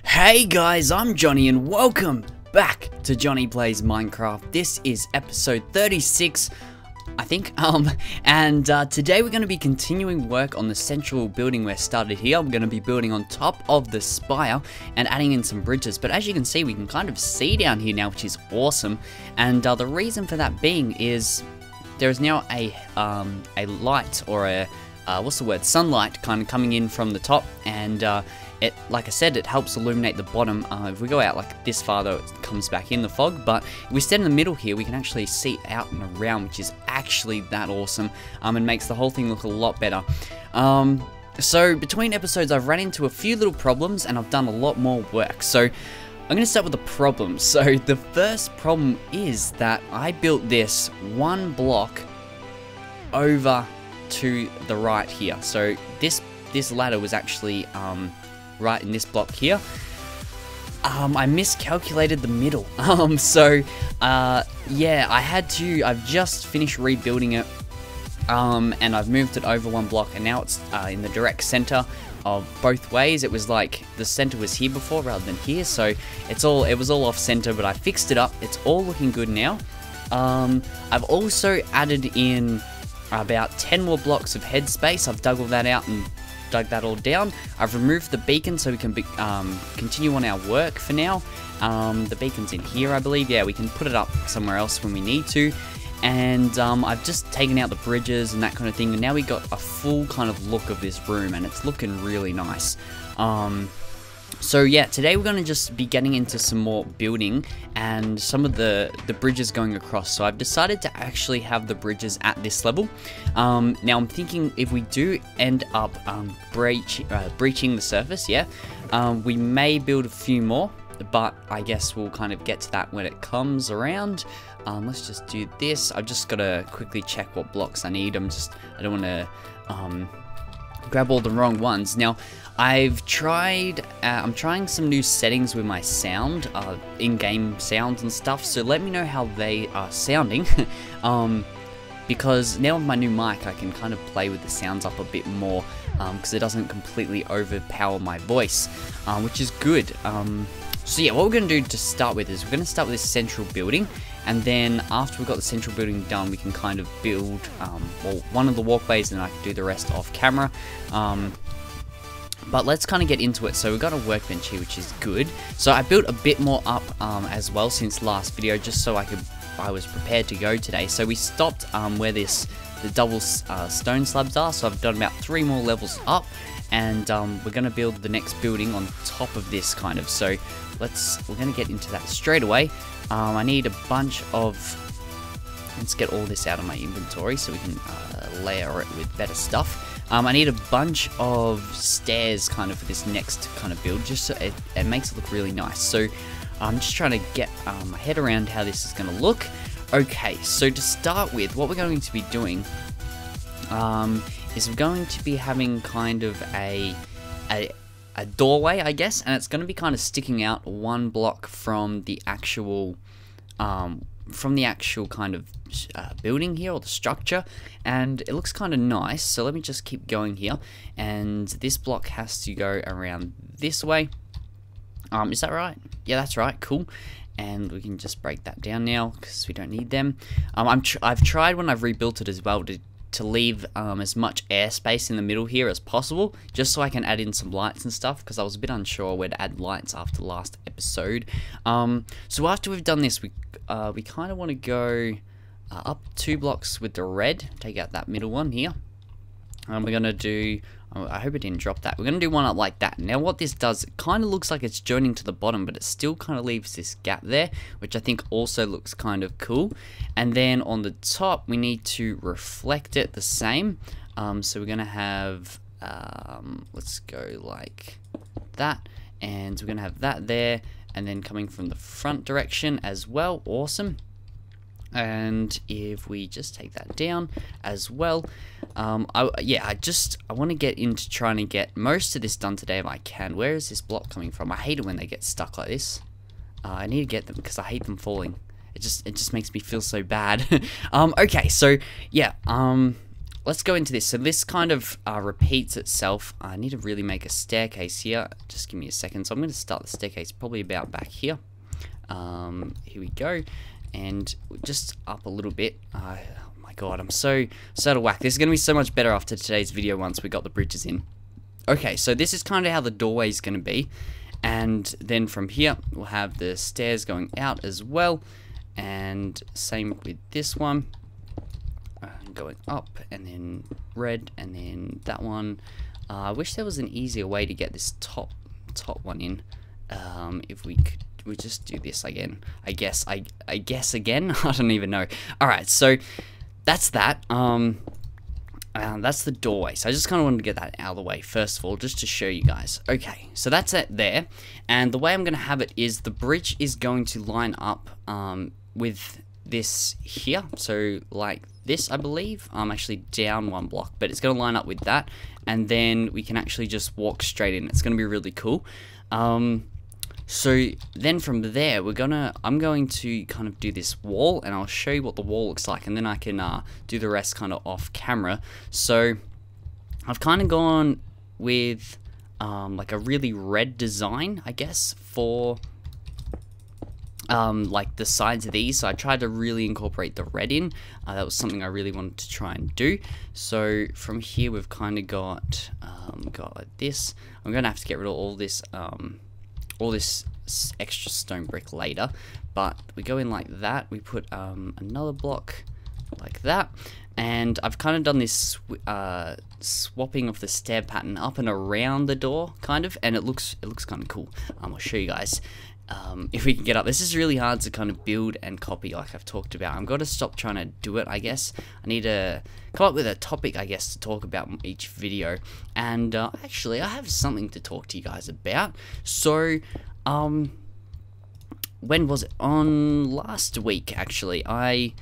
Hey guys, I'm Johnny and welcome back to Jonny Plays Minecraft. This is episode 36, I think, and today we're going to be continuing work on the central building we started here. We're going to be building on top of the spire and adding in some bridges, but as you can see, we can kind of see down here now, which is awesome, and the reason for that being is there is now a light, or a, sunlight kind of coming in from the top, and it, like I said, it helps illuminate the bottom. If we go out like this far though, it comes back in the fog, but if we stand in the middle here, we can actually see out and around, which is actually that awesome, and makes the whole thing look a lot better. So between episodes, I've ran into a few little problems, and I've done a lot more work, so I'm going to start with the problems. So the first problem is that I built this one block over to the right here, so this ladder was actually right in this block here. I miscalculated the middle. Yeah, I've just finished rebuilding it, and I've moved it over one block, and now it's in the direct center of both ways. It was like the center was here before rather than here, so it was all off center, but I fixed it up. It's all looking good now. I've also added in about 10 more blocks of headspace. I've dug all that out and dug that all down. I've removed the beacon so we can continue on our work for now. The beacon's in here, I believe. Yeah, we can put it up somewhere else when we need to. And I've just taken out the bridges and that kind of thing, and now we got a full kind of look of this room, and it's looking really nice. So yeah, today we're going to just be getting into some more building and some of the bridges going across. So I've decided to actually have the bridges at this level. Now I'm thinking if we do end up breaching the surface, yeah, we may build a few more, but I guess we'll kind of get to that when it comes around. Let's just do this. I've just got to quickly check what blocks I need. I don't want to grab all the wrong ones. Now, I'm trying some new settings with my sound, in-game sounds and stuff, so let me know how they are sounding, because now with my new mic, I can kind of play with the sounds up a bit more, because it doesn't completely overpower my voice, which is good. So yeah, what we're going to do to start with is we're going to start with this central building, and then after we've got the central building done, we can kind of build one of the walkways, and I can do the rest off camera. But let's kind of get into it. So we've got a workbench here, which is good. So I built a bit more up as well since last video, just so I was prepared to go today. So we stopped where the double stone slabs are. So I've done about 3 more levels up, and we're going to build the next building on top of this kind of. So we're going to get into that straight away. I need a bunch of. Let's get all this out of my inventory so we can layer it with better stuff. I need a bunch of stairs kind of for this next kind of build, just so it makes it look really nice. So I'm just trying to get my head around how this is going to look. Okay, so to start with, what we're going to be doing is we're going to be having kind of a doorway, I guess, and it's going to be kind of sticking out one block from the actual kind of building here, or the structure, and it looks kind of nice. So let me just keep going here, and this block has to go around this way. Is that right? Yeah, that's right. Cool. And we can just break that down now because we don't need them. I've tried when I've rebuilt it as well to leave as much airspace in the middle here as possible, just so I can add in some lights and stuff, because I was a bit unsure where to add lights after last episode. So after we've done this, we kind of want to go up 2 blocks with the red, take out that middle one here. We're going to do, I hope it didn't drop that, we're going to do one up like that. Now what this does, it kind of looks like it's joining to the bottom, but it still kind of leaves this gap there, which I think also looks kind of cool. And then on the top, we need to reflect it the same. So we're going to have, let's go like that, and we're going to have that there, and then coming from the front direction as well. Awesome. And if we just take that down as well, I want to get into trying to get most of this done today if I can. Where is this block coming from? I hate it when they get stuck like this. I need to get them because I hate them falling. It just makes me feel so bad. Okay, so yeah, let's go into this. So this kind of repeats itself. I need to really make a staircase here. Just give me a second. So I'm going to start the staircase probably about back here. Here we go. And just up a little bit. Oh my god, I'm so out of whack. This is going to be so much better after today's video once we got the bridges in. Okay, so this is kind of how the doorway is going to be. And then from here, we'll have the stairs going out as well. And same with this one. Going up, and then red, and then that one. I wish there was an easier way to get this top one in. If we could, we just do this again. I guess again. I don't even know. All right, so that's that. That's the doorway. So I just kind of wanted to get that out of the way first of all, just to show you guys. Okay, so that's it there. And the way I'm going to have it is the bridge is going to line up with this here. So like this, I believe. I'm actually down one block, but it's going to line up with that. And then we can actually just walk straight in. It's going to be really cool. So then from there, I'm going to kind of do this wall, and I'll show you what the wall looks like, and then I can do the rest kind of off camera. So I've kind of gone with like a really red design, I guess, for like the sides of these. So I tried to really incorporate the red in. That was something I really wanted to try and do. So from here, we've kind of got like this. I'm gonna have to get rid of all this extra stone brick later, but we go in like that. We put another block like that, and I've kind of done this swapping of the stair pattern up and around the door, kind of, and it looks kind of cool. I'll show you guys if we can get up. This is really hard to kind of build and copy, like I've talked about. I'm going to stop trying to do it, I guess. I need to come up with a topic, I guess, to talk about each video. And actually, I have something to talk to you guys about. So, when was it? On last week, actually, I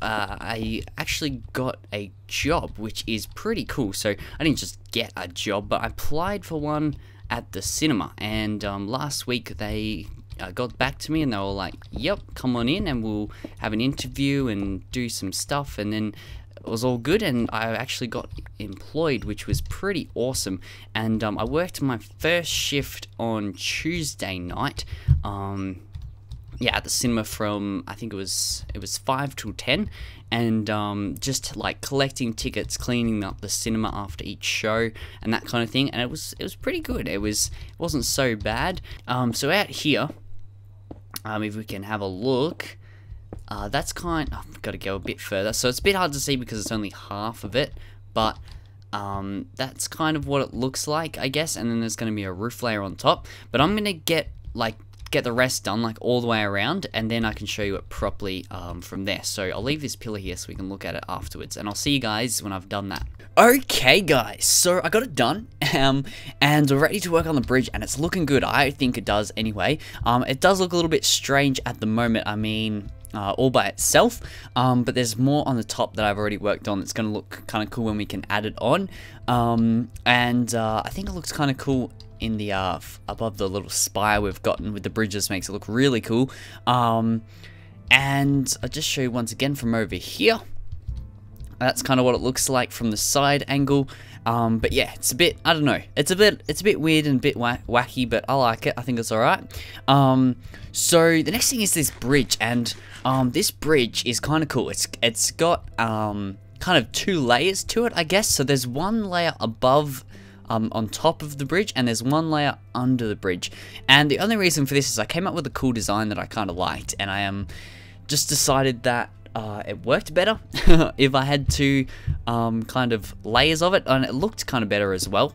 actually got a job, which is pretty cool. So I didn't just get a job, but I applied for one at the cinema, and last week they got back to me and they were like, yep, come on in and we'll have an interview and do some stuff. And then it was all good, and I actually got employed, which was pretty awesome. And I worked my first shift on Tuesday night, yeah, at the cinema from, I think it was 5 till 10, and just like collecting tickets, cleaning up the cinema after each show and that kind of thing. And it was pretty good. It wasn't so bad. So out here, if we can have a look, that's I've got to go a bit further, so it's a bit hard to see because it's only half of it, but that's kind of what it looks like, I guess. And then there's going to be a roof layer on top, but I'm going to get the rest done, like all the way around, and then I can show you it properly from there. So I'll leave this pillar here so we can look at it afterwards, and I'll see you guys when I've done that. Okay guys, so I got it done, and we're ready to work on the bridge, and it's looking good. I think it does anyway. It does look a little bit strange at the moment, I mean, all by itself, but there's more on the top that I've already worked on that's going to look kind of cool when we can add it on. I think it looks kind of cool in the above the little spire we've gotten with the bridges. Makes it look really cool. And I'll just show you once again from over here. That's kind of what it looks like from the side angle. But yeah, it's a bit, I don't know, it's a bit weird and a bit wacky, but I like it. I think it's alright. So the next thing is this bridge, and this bridge is kind of cool. It's got kind of two layers to it, I guess. So there's one layer above, on top of the bridge, and there's one layer under the bridge. And the only reason for this is I came up with a cool design that I kind of liked, and I just decided that it worked better if I had two kind of layers of it, and it looked kind of better as well.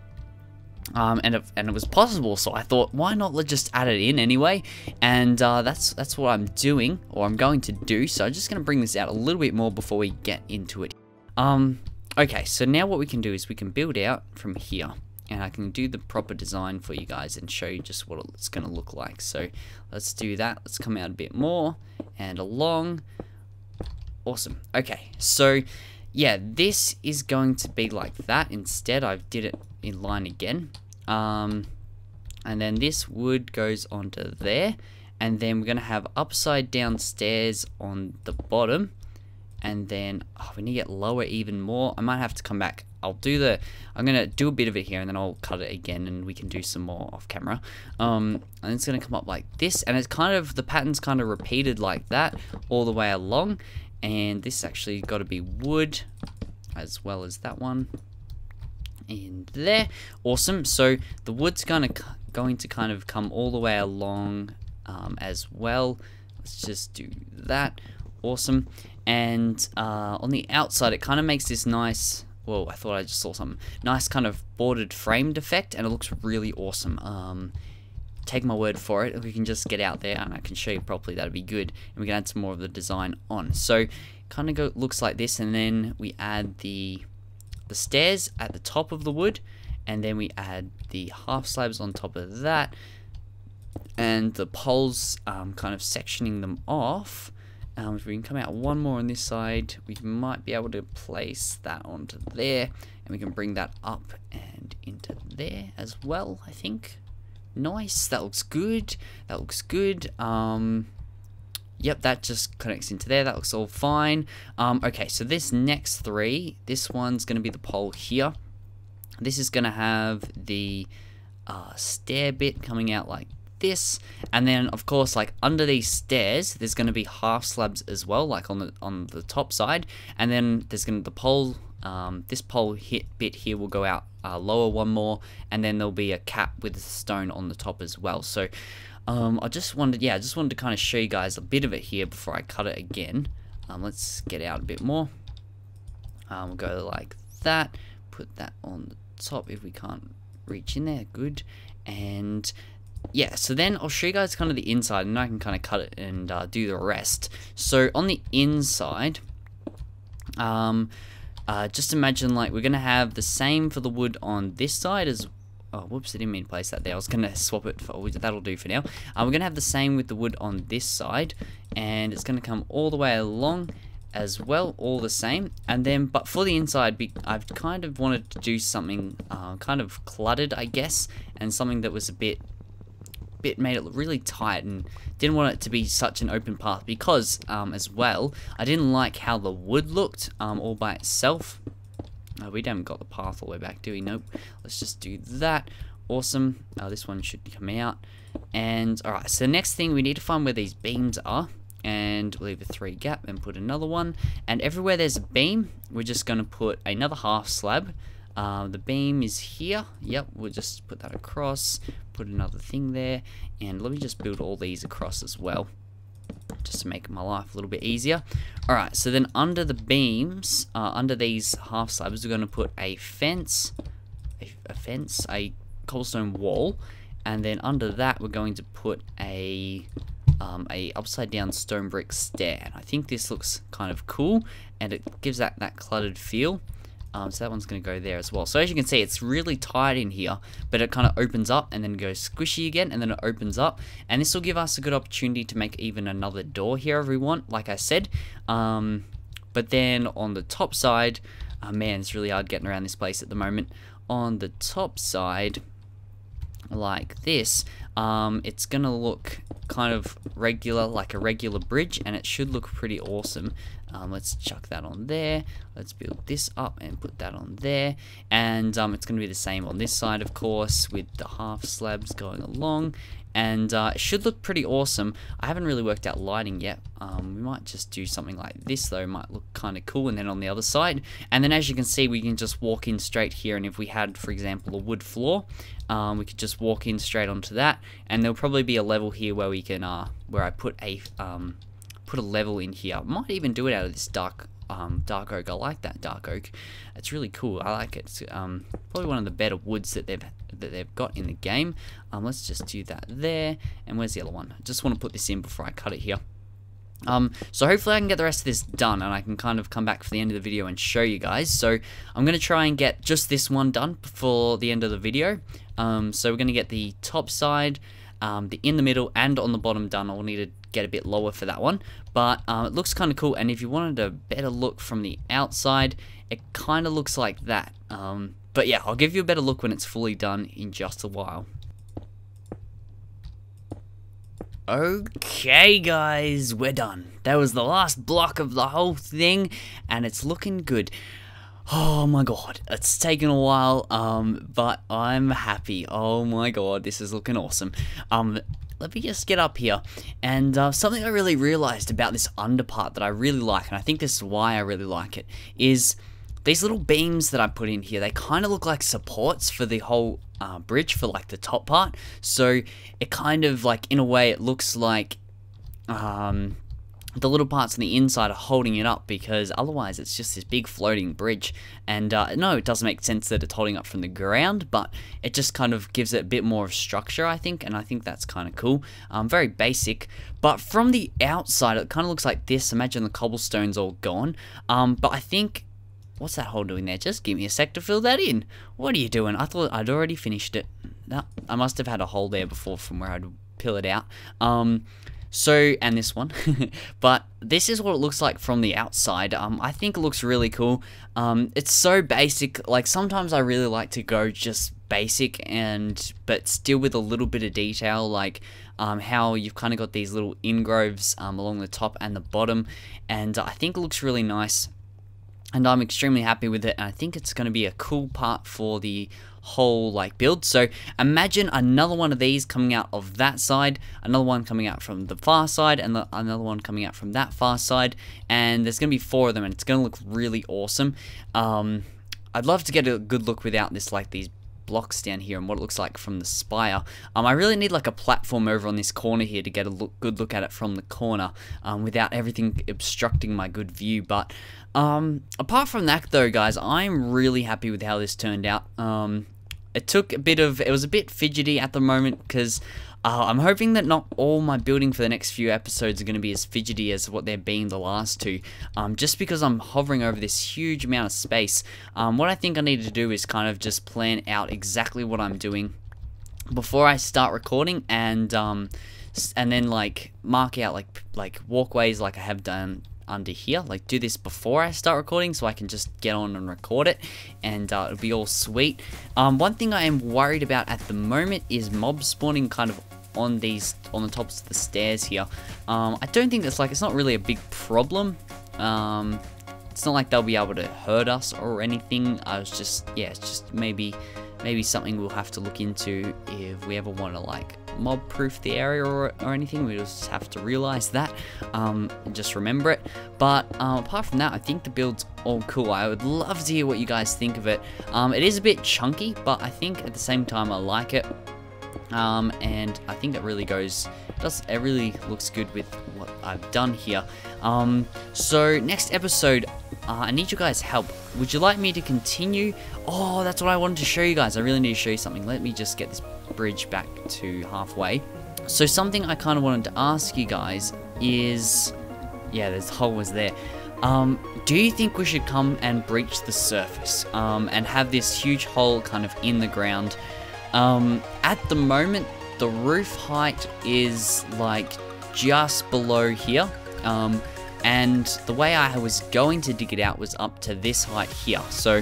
And it was possible, so I thought, why not let's just add it in anyway? And that's what I'm doing, or I'm going to do. So I'm just going to bring this out a little bit more before we get into it. Okay, so now what we can do is we can build out from here, and I can do the proper design for you guys and show you just what it's going to look like. So let's do that. Let's come out a bit more and along. Awesome. Okay, so yeah, this is going to be like that. Instead, I did it in line again. And then this wood goes onto there, and then we're going to have upside down stairs on the bottom, and then we need to get lower even more. I might have to come back. I'm gonna do a bit of it here, and then I'll cut it again, and we can do some more off camera. And it's gonna come up like this, and it's kind of, the pattern's kind of repeated like that all the way along. And this actually got to be wood, as well as that one in there. Awesome. So the wood's going to kind of come all the way along as well. Let's just do that. Awesome. And on the outside, it kind of makes this nice, whoa, I thought I just saw something. Nice kind of bordered framed effect, and it looks really awesome. Take my word for it. If we can just get out there and I can show you properly, that'd be good. And we can add some more of the design on. So kind of looks like this, and then we add the stairs at the top of the wood, and then we add the half slabs on top of that, and the poles, kind of sectioning them off. If we can come out one more on this side, we might be able to place that onto there, and we can bring that up and into there as well, I think. Nice, that looks good. That looks good. Yep, that just connects into there. That looks all fine. Okay, so this next three, this one's going to be the pole here. This is going to have the stair bit coming out like this, and then of course, like under these stairs, there's going to be half slabs as well, like on the top side, and then there's going to the pole. This pole bit here will go out lower one more, and then there'll be a cap with a stone on the top as well. So I just wanted to kind of show you guys a bit of it here before I cut it again. Let's get out a bit more. We'll go like that, put that on the top if we can't reach in there. Good. And yeah, so then I'll show you guys kind of the inside, and I can kind of cut it and do the rest. So on the inside, just imagine like we're gonna have the same for the wood on this side as, oh whoops, I didn't mean to place that there. I was gonna swap it for, that'll do for now. We're gonna have the same with the wood on this side, and it's gonna come all the way along as well, all the same. And then, but for the inside, I've kind of wanted to do something kind of cluttered, I guess, and something that was a bit made it look really tight, and didn't want it to be such an open path, because as well, I didn't like how the wood looked all by itself. We haven't got the path all the way back, do we? Nope. Let's just do that. Awesome. This one should come out. And alright, so next thing, we need to find where these beams are, and leave a 3 gap and put another one. And everywhere there's a beam, we're just going to put another half slab. The beam is here. Yep, we'll just put that across, put another thing there, and let me just build all these across as well, just to make my life a little bit easier. Alright, so then under the beams, under these half slabs, we're going to put a fence, a cobblestone wall, and then under that we're going to put a upside down stone brick stair. And I think this looks kind of cool, and it gives that cluttered feel. So that one's going to go there as well. So as you can see, it's really tight in here, but it kind of opens up and then goes squishy again, and then it opens up. And this will give us a good opportunity to make even another door here if we want, like I said. But then on the top side, man, it's really hard getting around this place at the moment. On the top side, like this, it's going to look kind of regular, like a regular bridge, and it should look pretty awesome. Let's chuck that on there. Let's build this up and put that on there. And it's going to be the same on this side, of course, with the half slabs going along. And it should look pretty awesome. I haven't really worked out lighting yet. We might just do something like this, though. It might look kind of cool. And then on the other side. And then as you can see, we can just walk in straight here. And if we had, for example, a wood floor, we could just walk in straight onto that. And there'll probably be a level here where we can, where I put a level in here. I might even do it out of this dark oak. I like that dark oak. It's really cool. I like it. It's probably one of the better woods that they've got in the game. Let's just do that there. And where's the other one? I just want to put this in before I cut it here. So hopefully I can get the rest of this done, and I can kind of come back for the end of the video and show you guys. So I'm going to try and get just this one done before the end of the video. So we're going to get the top side, the in the middle, and on the bottom done. I'll need to get a bit lower for that one, but it looks kind of cool. And if you wanted a better look from the outside, it kind of looks like that. But yeah, I'll give you a better look when it's fully done in just a while. Okay guys, we're done. That was the last block of the whole thing, and it's looking good. Oh my god, it's taken a while, but I'm happy. Oh my god, this is looking awesome. Let me just get up here, and something I really realized about this under part that I really like, and I think this is why I really like it, is these little beams that I put in here. They kind of look like supports for the whole bridge, for like the top part. So it kind of like, in a way, it looks like the little parts on the inside are holding it up, because otherwise it's just this big floating bridge. And no, it doesn't make sense that it's holding up from the ground, but it just kind of gives it a bit more of structure, I think, and I think that's kind of cool. Very basic, but from the outside it kind of looks like this. Imagine the cobblestone's all gone, but I think, what's that hole doing there? Just give me a sec to fill that in. What are you doing? I thought I'd already finished it. No, I must have had a hole there before from where I'd peel it out. So, and this one, but this is what it looks like from the outside. I think it looks really cool. It's so basic. Like, sometimes I really like to go just basic, but still with a little bit of detail, like how you've kind of got these little ingroves along the top and the bottom, and I think it looks really nice. And I'm extremely happy with it, and I think it's going to be a cool part for the whole like build. So imagine another one of these coming out of that side, another one coming out from the far side, and another one coming out from that far side, and there's going to be 4 of them, and it's going to look really awesome. I'd love to get a good look without this, like these blocks down here and what it looks like from the spire. I really need like a platform over on this corner here to get a good look at it from the corner, without everything obstructing my good view. But apart from that though, guys, I'm really happy with how this turned out. It was a bit fidgety at the moment, because I'm hoping that not all my building for the next few episodes are going to be as fidgety as what they're being the last 2, just because I'm hovering over this huge amount of space. What I think I need to do is kind of just plan out exactly what I'm doing before I start recording, and then like mark out like walkways like I have done under here, like do this before I start recording so I can just get on and record it, and it'll be all sweet. One thing I am worried about at the moment is mob spawning kind of on the tops of the stairs here. I don't think it's not really a big problem. It's not like they'll be able to hurt us or anything. It's just maybe something we'll have to look into if we ever want to like mob proof the area or anything. We just have to realize that, and just remember it. But apart from that, I think the build's all cool. I would love to hear what you guys think of it. It is a bit chunky, but I think at the same time I like it, and I think it really looks good with what I've done here. So next episode, I need you guys' help. Would you like me to continue? Oh, that's what I wanted to show you guys. I really need to show you something. Let me just get this bridge back to halfway. So something I kind of wanted to ask you guys is, yeah, this hole was there. Do you think we should come and breach the surface, and have this huge hole kind of in the ground? At the moment, the roof height is like just below here. And the way I was going to dig it out was up to this height here. So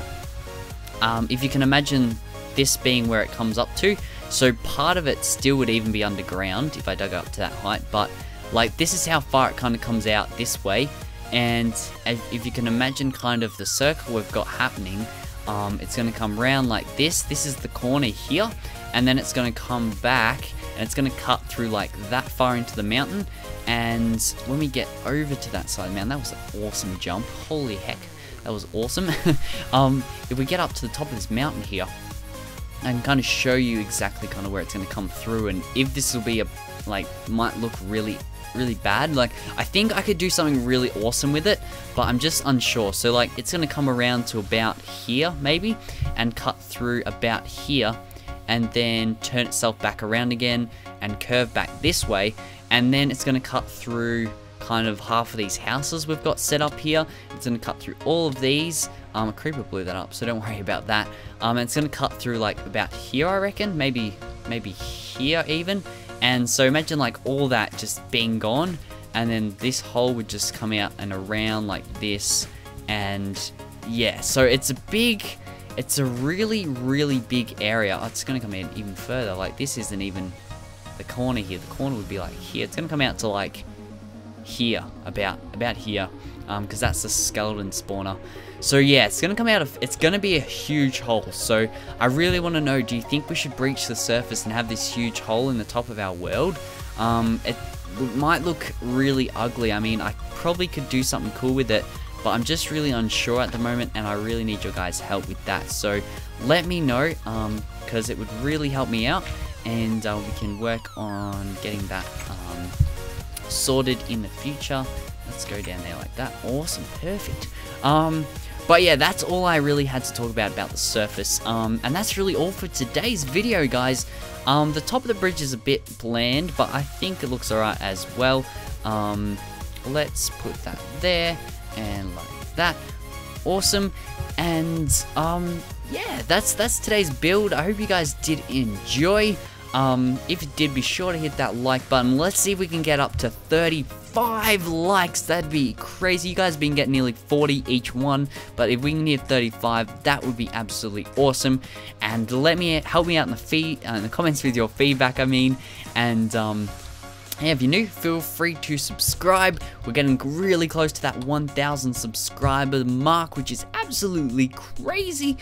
if you can imagine this being where it comes up to, so part of it still would even be underground if I dug up to that height, but like this is how far it kind of comes out this way. And if you can imagine kind of the circle we've got happening, it's going to come round like this. This is the corner here, and then it's going to come back, and it's going to cut through like that far into the mountain. And when we get over to that side, man, that was an awesome jump. Holy heck, that was awesome. If we get up to the top of this mountain here, I can kind of show you exactly kind of where it's going to come through, and if this will be might look really bad. Like, I think I could do something really awesome with it, but I'm just unsure. So like, it's going to come around to about here maybe, and cut through about here, and then turn itself back around again and curve back this way, and then it's going to cut through kind of half of these houses we've got set up here. It's going to cut through all of these. A creeper blew that up, so don't worry about that. And it's going to cut through like about here, I reckon, maybe here even. And so imagine like all that just being gone, and then this hole would just come out and around like this. And yeah, so it's a really big area. Oh, it's going to come in even further. Like, this isn't even the corner here. The corner would be like here. It's gonna come out to like here, about here, because that's the skeleton spawner. So yeah, it's gonna come out of, it's gonna be a huge hole. So I really want to know, do you think we should breach the surface and have this huge hole in the top of our world? It might look really ugly. I mean, I probably could do something cool with it, but I'm just really unsure at the moment, and I really need your guys' help with that. So let me know, because it would really help me out, and we can work on getting that sorted in the future. Let's go down there like that. Awesome, perfect. But yeah, that's all I really had to talk about the surface, and that's really all for today's video, guys. The top of the bridge is a bit bland, but I think it looks alright as well. Let's put that there, and like that. Awesome. And yeah, that's today's build. I hope you guys did enjoy. If you did, be sure to hit that like button. Let's see if we can get up to 35 likes. That'd be crazy. You guys have been getting nearly 40 each one, but if we can hit 35, that would be absolutely awesome. And help me out in the comments with your feedback, I mean. And yeah, if you're new, feel free to subscribe. We're getting really close to that 1,000 subscriber mark, which is absolutely crazy.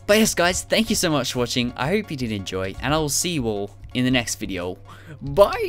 But yes, guys, thank you so much for watching. I hope you did enjoy, and I will see you all in the next video. Bye!